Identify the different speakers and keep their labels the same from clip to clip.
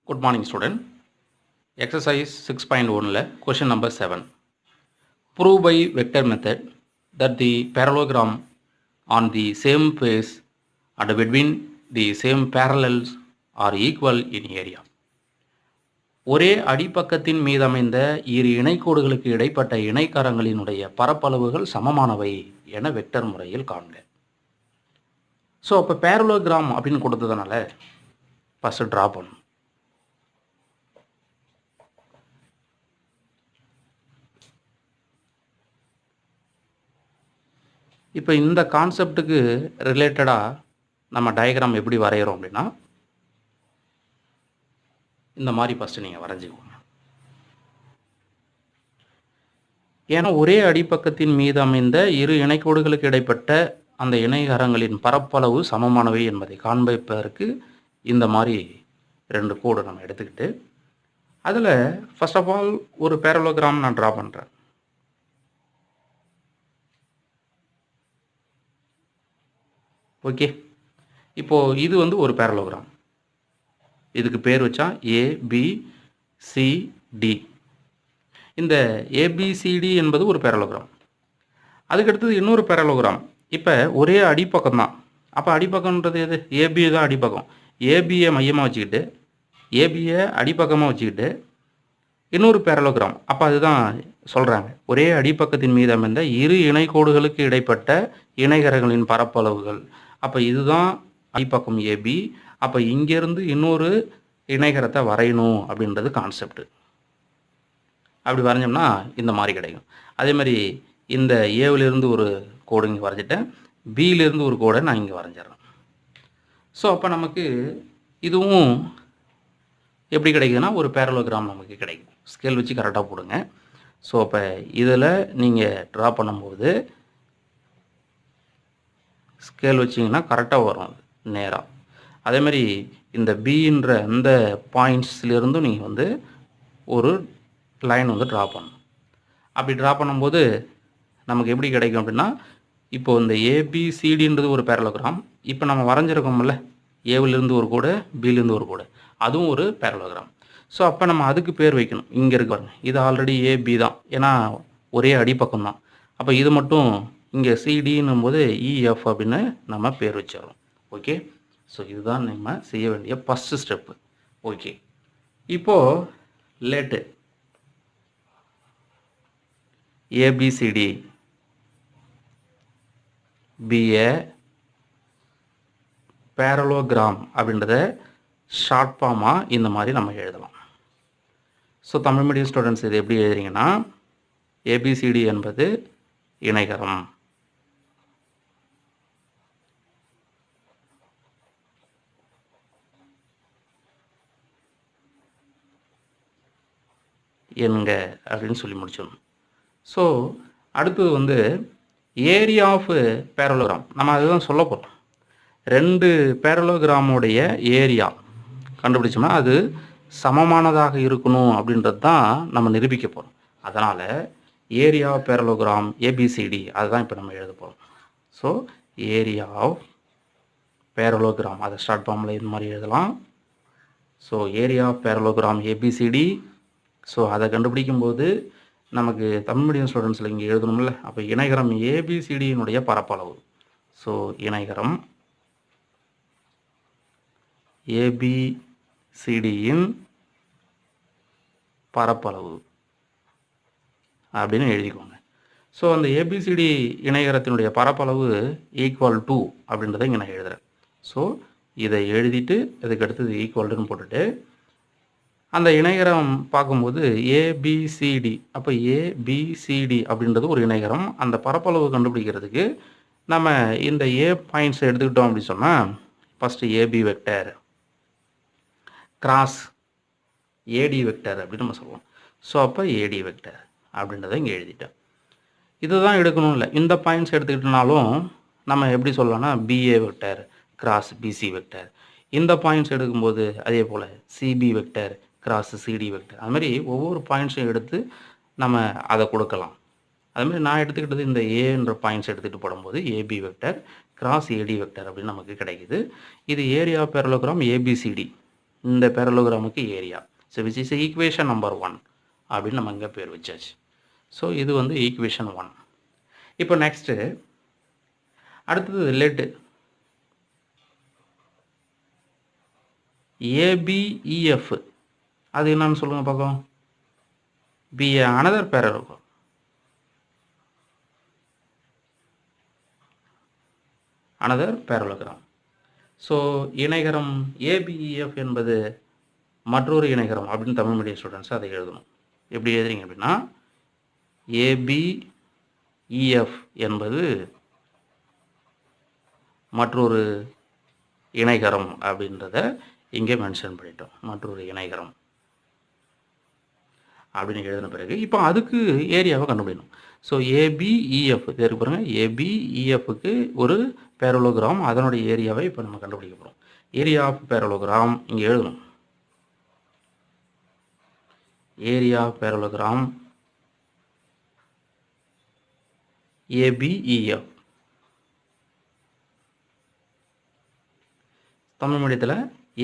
Speaker 1: Good morning, student. Exercise 6.1 question number 7. Prove by vector method that the parallelogram on the same face and between the same parallels are equal in area. ஒரே அடிப்பக்கத்தின் மீதமைந்த இரு இணைக்கோடுகளுக்கு இடைப்பட்ட இணைக்கரங்களினுடைய பரப்பளவுகள் சமமானவை என vector முறையில் காண்க. So அப்போ parallelogram அப்படின்னு கொடுத்ததுனால ஃபஸ்ட்டு ட்ரா பண்ணும். இப்போ இந்த கான்செப்டுக்கு ரிலேட்டடாக நம்ம டயக்ராம் எப்படி வரைகிறோம் அப்படின்னா இந்த மாதிரி ஃபஸ்ட்டு நீங்கள் வரைஞ்சிக்கோங்க. ஏன்னா ஒரே அடிப்பக்கத்தின் மீது அமைந்த இரு இணைக்கோடுகளுக்கு இடைப்பட்ட அந்த இணைகரங்களின் பரப்பளவு சமமானவை என்பதை காண்பிப்பதற்கு இந்த மாதிரி ரெண்டு கோடு நம்ம எடுத்துக்கிட்டு அதில் ஃபர்ஸ்ட் ஆஃப் ஆல் ஒரு பேரலோகிராம் நான் ட்ரா பண்ணுறேன். ஓகே, இப்போது இது வந்து ஒரு பேரலோகிராம். இதுக்கு பேர் வச்சா ஏபிசிடி. இந்த ஏபிசிடி என்பது ஒரு பேரலோகிராம். அதுக்கடுத்தது இன்னொரு பேரலோகிராம். இப்போ ஒரே அடிப்பக்கம் தான். அப்போ அடிப்பக்கம்ன்றது எது? ஏபி தான் அடிப்பக்கம். ஏபியை மையமாக வச்சுக்கிட்டு ஏபியை அடிப்பக்கமாக வச்சுக்கிட்டு இன்னொரு பேரலோகிராம். அப்போ அதுதான் சொல்கிறாங்க, ஒரே அடிப்பக்கத்தின் மீது அமைந்த இரு இணைக்கோடுகளுக்கு இடைப்பட்ட இணைகரங்களின் பரப்பளவுகள். அப்போ இதுதான் அடிப்பக்கம் ஏபி. அப்போ இங்கேருந்து இன்னொரு இணைகரத்தை வரையணும் அப்படின்றது கான்செப்ட். அப்படி வரைஞ்சோம்னா இந்த மாதிரி கிடைக்கும். அதே மாதிரி இந்த ஏவிலிருந்து ஒரு கோடு இங்கே வரைஞ்சிட்டேன், பியிலிருந்து ஒரு கோடை நான் இங்கே வரைஞ்சிட்றேன். ஸோ அப்போ நமக்கு இதுவும் எப்படி கிடைக்குதுன்னா ஒரு பேரலோகிராம் நமக்கு கிடைக்கும். ஸ்கேல் வச்சு கரெக்டாக போடுங்க. ஸோ அப்போ இதில் நீங்கள் ட்ரா பண்ணும்போது ஸ்கேல் வச்சிங்கன்னா கரெக்டாக வரும் நேராக. அதேமாதிரி இந்த பின்ற இந்த பாயிண்ட்ஸ்லேருந்தும் நீங்கள் வந்து ஒரு லைன் வந்து ட்ரா பண்ணணும். அப்படி ட்ரா பண்ணும்போது நமக்கு எப்படி கிடைக்கும் அப்படின்னா, இப்போது இந்த ஏபிசிடின்றது ஒரு பேரலோகிராம். இப்போ நம்ம வரைஞ்சிருக்கோம்ல, ஏவிலிருந்து ஒரு கோடு, பியிலேருந்து ஒரு கோடு, அதுவும் ஒரு பேரலோகிராம். ஸோ அப்போ நம்ம அதுக்கு பேர் வைக்கணும். இங்கே இருக்கு பாருங்க, இது ஆல்ரெடி ஏபி தான், ஏன்னா ஒரே அடிப்பக்கம் தான். அப்போ இது மட்டும் இங்கே சிடின்னும் போது இஎஃப் அப்படின்னு நம்ம பேர் வச்சிடறோம். ஓகே, ஸோ இதுதான் நம்ம செய்ய வேண்டிய ஃபஸ்ட்டு ஸ்டெப்பு. ஓகே, இப்போது லேட்டு ஏபிசிடி பிஏ பேரலோகிராம் அப்படின்றத ஷார்ட் ஃபார்மாக இந்த மாதிரி நம்ம எழுதலாம். ஸோ தமிழ் மீடியம் ஸ்டூடெண்ட்ஸ் இது எப்படி எழுதுறீங்கன்னா, ஏபிசிடி என்பது இணைகரம், என்க அப்படின்னு சொல்லி முடிச்சிடணும். ஸோ அடுத்தது வந்து ஏரியா ஆஃப் பேரலோகிராம். நம்ம அதுதான் சொல்ல போகிறோம். ரெண்டு பேரலோகிராமுடைய ஏரியா கண்டுபிடிச்சோம்னா அது சமமானதாக இருக்கணும் அப்படின்றது தான் நம்ம நிரூபிக்க போகிறோம். அதனால் ஏரியா பேரலோகிராம் ஏபிசிடி அதுதான் இப்போ நம்ம எழுத போகிறோம். ஸோ ஏரியா ஆஃப் பேரலோகிராம் அதை ஸ்டார்ட் ஃபார்மில் இந்த மாதிரி எழுதலாம். So area parallelogram ABCD. So அதை கண்டுபிடிக்கும்போது நமக்கு தமிழ் மீடியம் ஸ்டூடெண்ட்ஸில் இங்கே எழுதணும்ல, அப்போ இணைகரம் ஏபிசிடியினுடைய பரப்பளவு. ஸோ இணைகரம் ஏபிசிடியின் பரப்பளவு அப்படின்னு எழுதிக்கோங்க. ஸோ அந்த ஏபிசிடி இணைகரத்தினுடைய பரப்பளவு ஈக்குவல் டு அப்படின்றத இங்கே நான் எழுதுகிறேன். ஸோ இதை எழுதிட்டு இதுக்கு அடுத்தது ஈக்குவல்டுன்னு போட்டுட்டு அந்த இணைகரம் பார்க்கும்போது ஏபிசிடி, அப்போ ஏபிசிடி அப்படின்றது ஒரு இணைகரம். அந்த பரப்பளவு கண்டுபிடிக்கிறதுக்கு நம்ம இந்த ஏ பாயிண்ட்ஸ் எடுத்துக்கிட்டோம் அப்படின்னு சொன்னால், first AB vector cross AD vector அப்படின்னு நம்ம சொல்லுவோம். ஸோ அப்போ ஏடி வெக்டர் அப்படின்றத இங்கே எழுதிட்டேன். இதுதான் எடுக்கணும் இல்லை, இந்த பாயிண்ட்ஸ் எடுத்துக்கிட்டனாலும் நம்ம எப்படி சொல்லலாம்னா BA vector cross BC vector. இந்த பாயிண்ட்ஸ் எடுக்கும்போது அதே போல் CB vector cross CD vector. அதுமாதிரி ஒவ்வொரு பாயிண்ட்ஸும் எடுத்து நம்ம அதை கொடுக்கலாம். அதுமாதிரி நான் எடுத்துக்கிட்டது இந்த ஏன்ற பாயிண்ட்ஸ் எடுத்துகிட்டு போடும்போது AB vector cross AD vector அப்படின்னு நமக்கு கிடைக்குது. இது ஏரியா பேரலோகிராம் ஏபிசிடி. இந்த பேரலோகிராமுக்கு area. So which is equation number 1 அப்படின்னு நம்ம இங்கே பேர் வச்சாச்சு. ஸோ இது வந்து ஈக்குவேஷன் 1. இப்போ நெக்ஸ்ட்டு அடுத்தது லெட் ஏபிஇஎஃப் அது என்னன்னு சொல்லுங்கள் பார்க்கலாம். B another parallelogram. Another parallelogram. So இணைகரம் ஏபிஇஎஃப் என்பது மற்றொரு இணைகரம் அப்படின்னு தமிழ் மீடியம் ஸ்டூடெண்ட்ஸ் அதை எழுதணும். எப்படி எழுதுறீங்க அப்படின்னா ஏபிஇஎஃப் என்பது மற்றொரு இணைகரம் அப்படின்றத இங்கே மென்ஷன் பண்ணிட்டோம். மற்றொரு இணைகரம் அப்படின்னு எழுதின பிறகு இப்போ அதுக்கு ஏரியாவை கண்டுபிடிக்கணும். ஸோ ஏபிஇஎஃப் இது பாருங்கள், ஏபிஇஎஃப்க்கு ஒரு பேரலோகிராம், அதனுடைய ஏரியாவை இப்போ நம்ம கண்டுபிடிக்க போகிறோம். ஏரியா ஆஃப் பேரலோகிராம் இங்கே எழுதணும். Area of parallelogram ABEF. Tamil மீடியத்தில்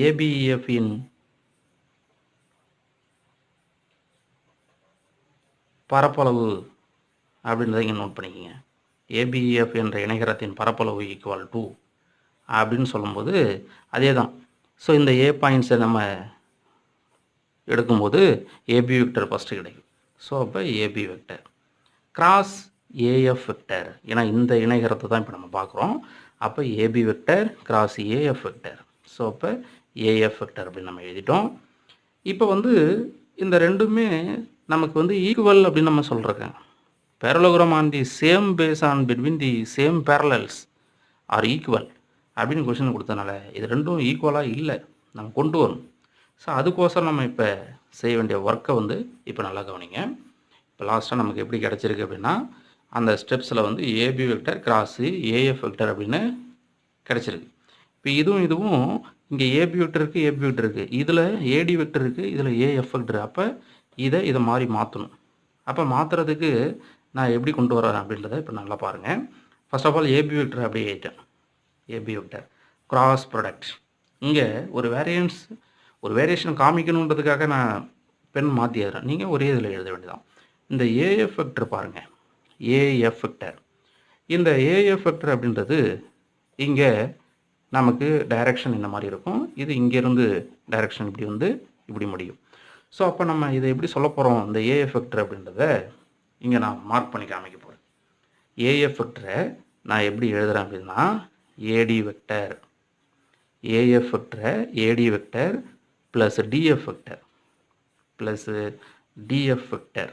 Speaker 1: ஏபிஇஎஃப்பின் பரப்பளவு அப்படின்றத இங்கே நோட் பண்ணிக்கோங்க. ஏபிஇஎஃப் என்ற இணைகரத்தின் பரப்பளவு ஈக்குவல் டு அப்படின்னு சொல்லும்போது அதே தான். ஸோ இந்த ஏ பாயிண்ட்ஸை நம்ம எடுக்கும்போது ஏபி வெக்டர் ஃபஸ்ட்டு கிடைக்கும். ஸோ அப்போ AB vector cross AF vector, ஏன்னா இந்த இணைகரத்தை தான் இப்போ நம்ம பார்க்குறோம். அப்போ AB vector cross AF vector. So அப்போ ஏஎஃப் வெக்டர் அப்படின்னு நம்ம எழுதிட்டோம். இப்போ வந்து இந்த ரெண்டுமே நமக்கு வந்து ஈக்குவல் அப்படின்னு நம்ம சொல்கிறோங்க. Parallelogram on the same base on between the same parallels are equal அப்படின்னு கொஷின் கொடுத்தனால இது ரெண்டும் ஈக்குவலாக இல்லை, நம்ம கொண்டு வரணும். ஸோ அதுக்கோசரம் நம்ம இப்போ செய்ய வேண்டிய ஒர்க்கை வந்து இப்போ நல்லா கவனிங்க. இப்போ லாஸ்ட்டாக நமக்கு எப்படி கிடச்சிருக்கு அப்படின்னா அந்த ஸ்டெப்ஸில் வந்து AB vector cross AF vector அப்படின்னு கிடச்சிருக்கு. இப்போ இதுவும் இங்கே ஏபி வெக்டர் இருக்குது, இதில் ஏடி வெக்டர் இருக்குது, இதில் ஏஎஃப் வெக்டர். அப்போ இதை மாதிரி மாற்றணும். அப்போ மாற்றுறதுக்கு நான் எப்படி கொண்டு வரேன் அப்படின்றத இப்போ நல்லா பாருங்கள். First of all AB vector அப்படியே எழுதிட்டேன். AB vector cross product. இங்கே ஒரு வேரியேஷன் காமிக்கணுன்றதுக்காக நான் பென் மாற்றி எழுதுறேன். நீங்கள் ஒரே இதில் எழுத வேண்டியதான். இந்த ஏஎஃப் வெக்டர் பாருங்கள், ஏஎஃப் வெக்டர். இந்த ஏஎஃப் வெக்டர் அப்படின்றது இங்கே நமக்கு டைரக்ஷன் இந்த மாதிரி இருக்கும். இது இங்கேருந்து டைரக்ஷன் இப்படி வந்து இப்படி முடியும். ஸோ அப்போ நம்ம இதை எப்படி சொல்ல போகிறோம், இந்த ஏஎஃப் வெக்டர் அப்படின்றத இங்கே நான் மார்க் பண்ணி காமிக்க போகிறேன். ஏஎஃப் வெக்டரை நான் எப்படி எழுதுகிறேன் அப்படின்னா ஏடி வெக்டர், ஏஎஃப் வெக்டரை AD vector plus DF vector plus DF vector.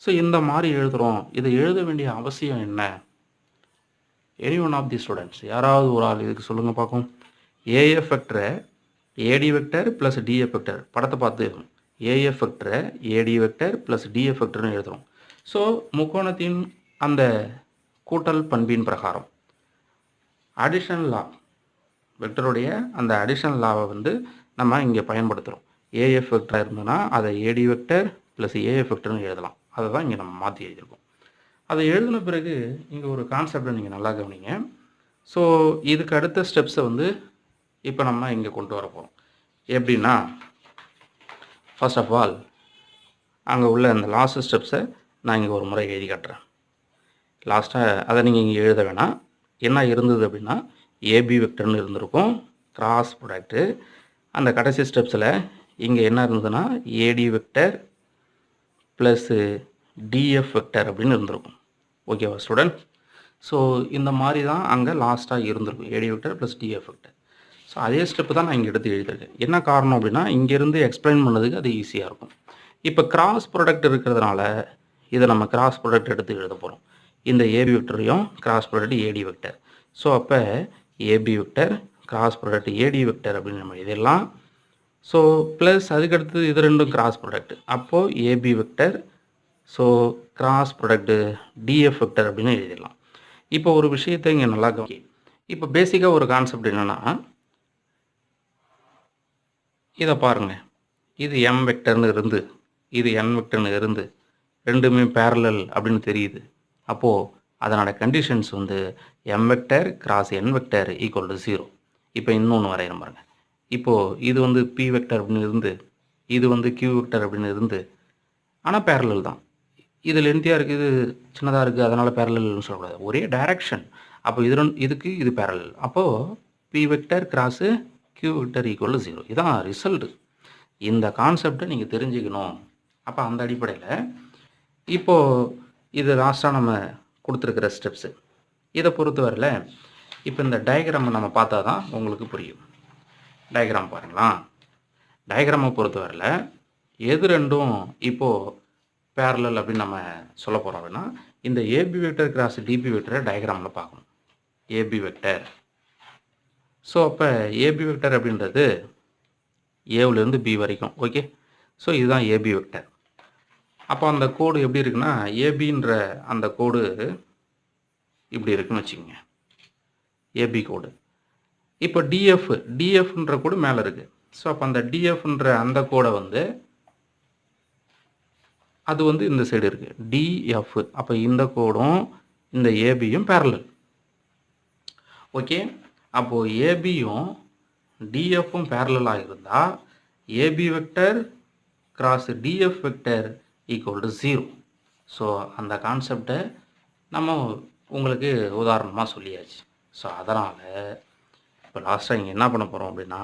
Speaker 1: So இந்த மாதிரி எழுதுகிறோம். இதை எழுத வேண்டிய அவசியம் என்ன? Any one of the students யாராவது ஒரு ஆள் இதுக்கு சொல்லுங்கள் பார்க்கும். ஏஎஃப் வெக்டரை AD vector plus DF vector, படத்தை பார்த்து ஏஎஃப் வெக்டரை ஏடி வெக்டர் ப்ளஸ் டிஎஃப் வெக்டர்னு எழுதுகிறோம். ஸோ முக்கோணத்தின் அந்த கூட்டல் பண்பின் பிரகாரம் அடிஷனல் லா, வெக்டருடைய அந்த அடிஷனல் லாவை வந்து நம்ம இங்கே பயன்படுத்துகிறோம். ஏஎஃப் வெக்டர் இருந்ததுன்னா அதை ஏடி வெக்டர் ப்ளஸ் ஏஎஃப் வெக்டர்னு எழுதலாம். அதை தான் இங்கே நம்ம மாற்றி எழுதியிருக்கோம். அதை எழுதின பிறகு இங்கே ஒரு கான்செப்டை நீங்கள் நல்லா கவனிங்க. ஸோ இதுக்கு அடுத்த ஸ்டெப்ஸை வந்து இப்போ நம்ம இங்கே கொண்டு வர போகிறோம். எப்படின்னா ஃபர்ஸ்ட் ஆஃப் ஆல் அங்கே உள்ள அந்த லாஸ்ட் ஸ்டெப்ஸை நான் இங்கே ஒரு முறை எழுதி காட்டுறேன். லாஸ்ட்டாக அதை நீங்கள் இங்கே எழுத வேணாம். என்ன இருந்தது அப்படின்னா ஏபி வெக்டர்னு இருந்திருக்கும், கிராஸ் ப்ராடக்ட்டு. அந்த கடைசி ஸ்டெப்ஸில் இங்கே என்ன இருந்ததுன்னா AD vector plus DF vector அப்படின்னு இருந்திருக்கும். ஓகேவா ஸ்டூடெண்ட்? ஸோ இந்த மாதிரி தான் அங்கே லாஸ்ட்டாக இருந்திருக்கும், AD vector plus DF vector. So அதே ஸ்டெப்பு தான் நான் இங்கே எடுத்து எழுதியிருக்கேன். என்ன காரணம் அப்படின்னா இங்கேருந்து எக்ஸ்பிளைன் பண்ணதுக்கு அது ஈஸியாக இருக்கும். இப்போ கிராஸ் ப்ராடக்ட் இருக்கிறதுனால இதை நம்ம கிராஸ் ப்ராடக்ட் எடுத்து எழுத போகிறோம். இந்த ஏபி வெக்டரையும் cross product AD vector. So அப்போ AB vector cross product AD vector அப்படின்னு நம்ம எழுதிடலாம். ஸோ ப்ளஸ் அதுக்கடுத்து இது ரெண்டும் கிராஸ் ப்ராடக்ட், அப்போது AB vector so cross product DF vector அப்படின்னு எழுதிடலாம். இப்போ ஒரு விஷயத்தை இங்கே நல்லா கவனி. இப்போ பேசிக்காக ஒரு கான்செப்ட் என்னென்னா இதை பாருங்கள், இது எம் வெக்டர்னு இருந்து இது என் வெக்டர்னு இருந்து ரெண்டுமே பேரலல் அப்படின்னு தெரியுது. அப்போது அதனோட கண்டிஷன்ஸ் வந்து M vector cross N vector equal to 0. இப்போ இன்னொன்று வரைகிறேன் பாருங்கள். இப்போது இது வந்து பி வெக்டர் அப்படின்னு இருந்து இது வந்து கியூ வெக்டர் அப்படின்னு இருந்து ஆனால் பேரலல் தான். இது லென்த்தியாக இருக்குது, சின்னதாக இருக்குது, அதனால் பேரலல்னு சொல்லக்கூடாது. ஒரே டைரக்ஷன். அப்போ இதுக்கு இது பேரலல். அப்போது P vector cross Q vector equal 0. இதான் ரிசல்ட்டு. இந்த கான்செப்டை நீங்கள் தெரிஞ்சுக்கணும். அப்போ அந்த அடிப்படையில் இப்போது இது லாஸ்ட்டாக நம்ம கொடுத்துருக்கிற ஸ்டெப்ஸு. இதை பொறுத்தவரையில் இப்போ இந்த டயக்ராமை நம்ம பார்த்தா தான் உங்களுக்கு புரியும். டயக்ராம் பாருங்களா. டயக்ராமை பொறுத்தவரையில் எது ரெண்டும் இப்போது பேரலல் அப்படின்னு நம்ம சொல்ல போகிறோம் அப்படின்னா, இந்த ஏபி வெக்டர் கிராஸ் டிபி வெக்டரை டயக்ராமில் பார்க்கணும். AB vector. ஸோ அப்போ ஏபி வெக்டர் அப்படின்றது ஏவிலேருந்து பி வரைக்கும். ஓகே. ஸோ இதுதான் ஏபி வெக்டர். அப்போ அந்த கோடு எப்படி இருக்குன்னா, ஏபின்ற அந்த கோடு இப்படி இருக்குன்னு வச்சுக்கோங்க. ஏபி கோடு. இப்போ டிஎஃப்ன்ற கோடு மேலே இருக்குது. ஸோ அப்போ அந்த டிஎஃப்ன்ற அந்த கோடை வந்து அது வந்து இந்த சைடு இருக்குது டிஎஃப். அப்போ இந்த கோடும் இந்த ஏபியும் பேரலல். ஓகே. அப்போது ஏபியும் டிஎஃப்பும் பேரலாக இருந்தால் AB vector cross DF vector equal to 0. So அந்த கான்செப்டை நம்ம உங்களுக்கு உதாரணமாக சொல்லியாச்சு. ஸோ அதனால் இப்போ லாஸ்ட்டாக இங்கே என்ன பண்ண போகிறோம் அப்படின்னா,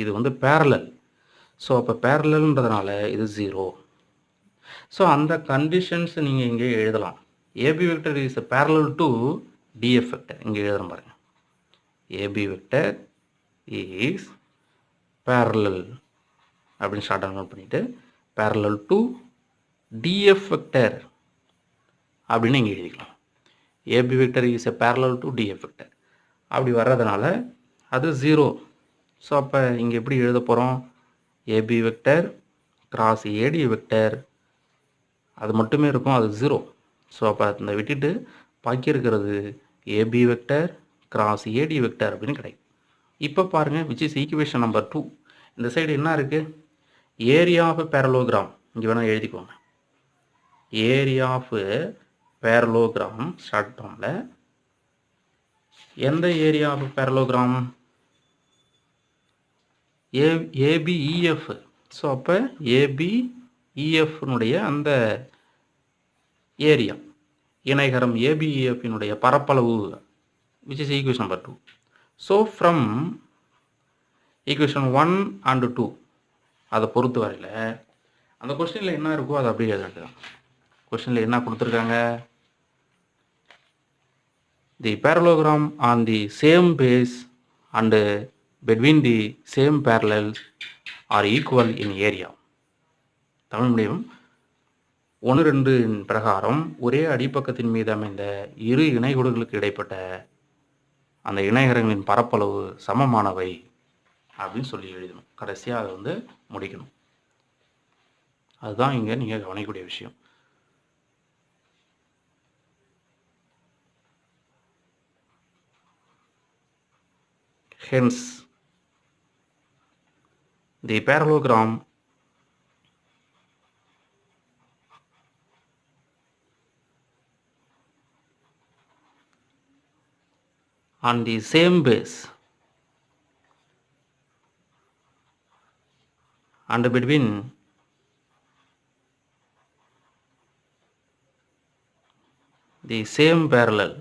Speaker 1: இது வந்து பேரலல். ஸோ அப்போ பேரலல்ன்றதுனால இது 0. ஸோ அந்த கண்டிஷன்ஸ் நீங்கள் இங்கே எழுதலாம். AB vector is parallel to DF vector. இங்கே எழுதுகிறேன் பாருங்கள். ஏபி வெக்டர் இஸ் பேரலல் அப்படின்னு ஷார்ட் நோட் பண்ணிவிட்டு பேரலல் டு டிஎஃப் வெக்டர் அப்படின்னு இங்கே எழுதிக்கலாம். AB vector is a parallel to DF vector அப்படி வர்றதுனால அது 0. ஸோ அப்போ இங்கே எப்படி எழுத போகிறோம்? AB vector cross AD vector அது மட்டுமே இருக்கும், அது 0. ஸோ அப்போ இந்த விட்டுட்டு பாக்கி இருக்கிறது AB vector cross AD vector அப்படின்னு கிடைக்கும். இப்போ பாருங்கள், விச் இஸ் ஈக்குவேஷன் நம்பர் 2. இந்த சைடு என்ன இருக்குது? Area of parallelogram. இங்கே வேணால் எழுதிக்கோங்க. ஏரியா ஆஃப் பேரலோகிராம் ஷார்ட் ஃபார்மில் எந்த area of parallelogram? ABEF. So அப்போ ஏபிஇஎஃப்னுடைய அந்த ஏரியா இணைகரம் ஏபிஇஎஃப்னுடைய பரப்பளவு which is equation number 2. So from equation 1 and 2 அதை பொறுத்த வரையில் அந்த கொஸ்டினில் என்ன இருக்கோ அதை அப்படியே எழுதிக்கலாம். கொஸ்டினில் என்ன கொடுத்துருக்காங்க? The parallelogram on the same base and between the same parallels are equal in area. Tamil medium 1-2 பிரகாரம் ஒரே அடிப்பக்கத்தின் மீது அமைந்த இரு இணைகோடுகளுக்கு இடைப்பட்ட அந்த இணைகரங்களின் பரப்பளவு சமமானவை அப்படின்னு சொல்லி எழுதணும். கடைசியாக அதை வந்து முடிக்கணும். அதுதான் இங்கே நீங்கள் கவனிக்கக்கூடிய விஷயம். Hence, the parallelogram on the same base and between the same parallel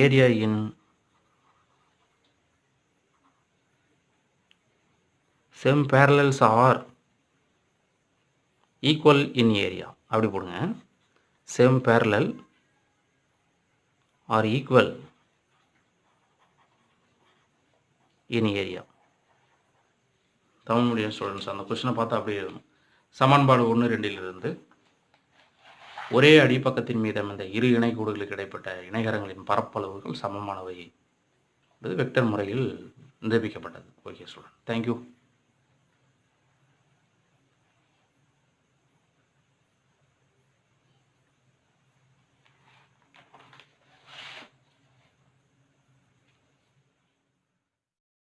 Speaker 1: area in same parallels are equal in area. அப்படி போடுங்க. same parallel are equal in area. Tamil medium students அந்த கொஸ்டினை பார்த்தா அப்படியே எழுதணும். சமன்பாடு 1-2 ஒரே அடிப்பக்கத்தின் மீது அமைந்த இரு இணைகோடுகளுக்கு இடைப்பட்ட இணைகரங்களின் பரப்பளவுகள் சமமானவை என்பது வெக்டர் முறையில் நிரூபிக்கப்பட்டது. Okay student, thank you.